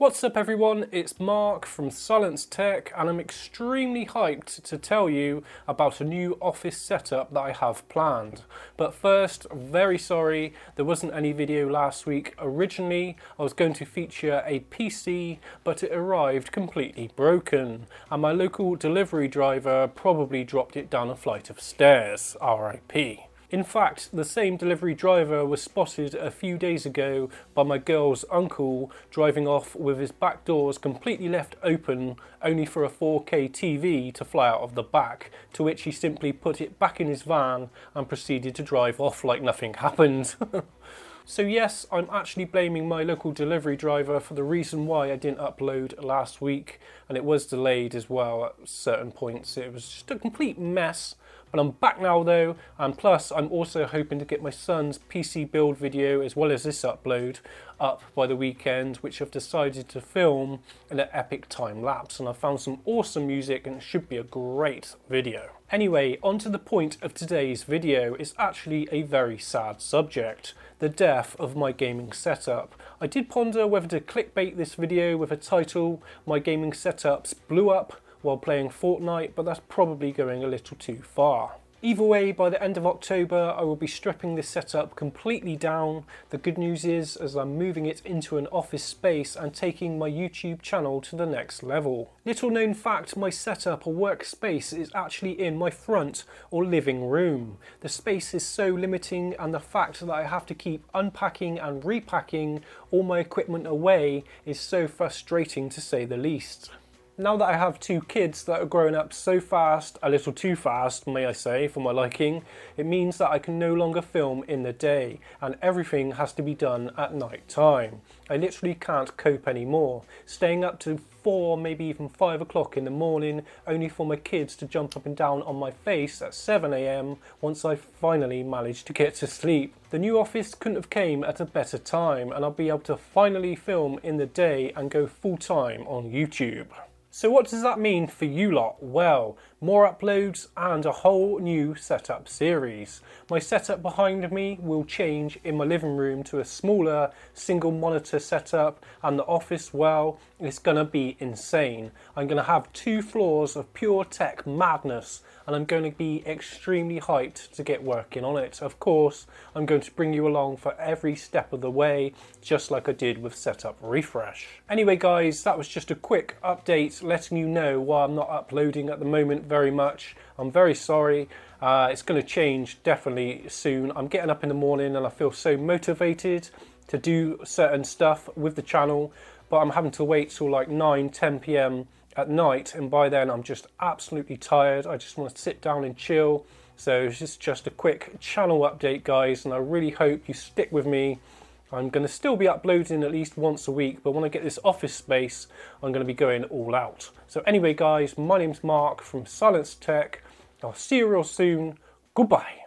What's up everyone, it's Mark from Silence Tech and I'm extremely hyped to tell you about a new office setup that I have planned. But first, very sorry, there wasn't any video last week. Originally, I was going to feature a PC, but it arrived completely broken and my local delivery driver probably dropped it down a flight of stairs, RIP. In fact, the same delivery driver was spotted a few days ago by my girl's uncle driving off with his back doors completely left open only for a 4K TV to fly out of the back, to which he simply put it back in his van and proceeded to drive off like nothing happened. So yes, I'm actually blaming my local delivery driver for the reason why I didn't upload last week, and it was delayed as well at certain points. It was just a complete mess. But I'm back now though, and plus I'm also hoping to get my son's PC build video as well as this upload up by the weekend, which I've decided to film in an epic time lapse, and I found some awesome music and it should be a great video. Anyway, on to the point of today's video. Is actually a very sad subject, the death of my gaming setup. I did ponder whether to clickbait this video with a title, "My Gaming Setups Blew Up while playing Fortnite," but that's probably going a little too far. Either way, by the end of October, I will be stripping this setup completely down. The good news is, as I'm moving it into an office space and taking my YouTube channel to the next level. Little known fact, my setup or workspace is actually in my front or living room. The space is so limiting, and the fact that I have to keep unpacking and repacking all my equipment away is so frustrating to say the least. Now that I have two kids that are growing up so fast, a little too fast may I say, for my liking, it means that I can no longer film in the day and everything has to be done at night time. I literally can't cope anymore, staying up to 4, maybe even 5 o'clock in the morning only for my kids to jump up and down on my face at 7 AM once I finally managed to get to sleep. The new office couldn't have came at a better time, and I'll be able to finally film in the day and go full time on YouTube. So what does that mean for you lot? Well, more uploads and a whole new setup series. My setup behind me will change in my living room to a smaller single monitor setup, and the office, well, it's gonna be insane. I'm gonna have 2 floors of pure tech madness, and I'm going to be extremely hyped to get working on it. Of course, I'm going to bring you along for every step of the way, just like I did with Setup Refresh. Anyway guys, that was just a quick update letting you know why I'm not uploading at the moment very much. I'm very sorry. It's going to change definitely soon. I'm getting up in the morning and I feel so motivated to do certain stuff with the channel, but I'm having to wait till like 9-10 PM at night, and by then I'm just absolutely tired. I just want to sit down and chill. So it's just a quick channel update guys, and I really hope you stick with me. I'm going to still be uploading at least once a week, but when I get this office space I'm going to be going all out. So anyway guys, my name's Mark from Silence Tech. I'll see you real soon. Goodbye.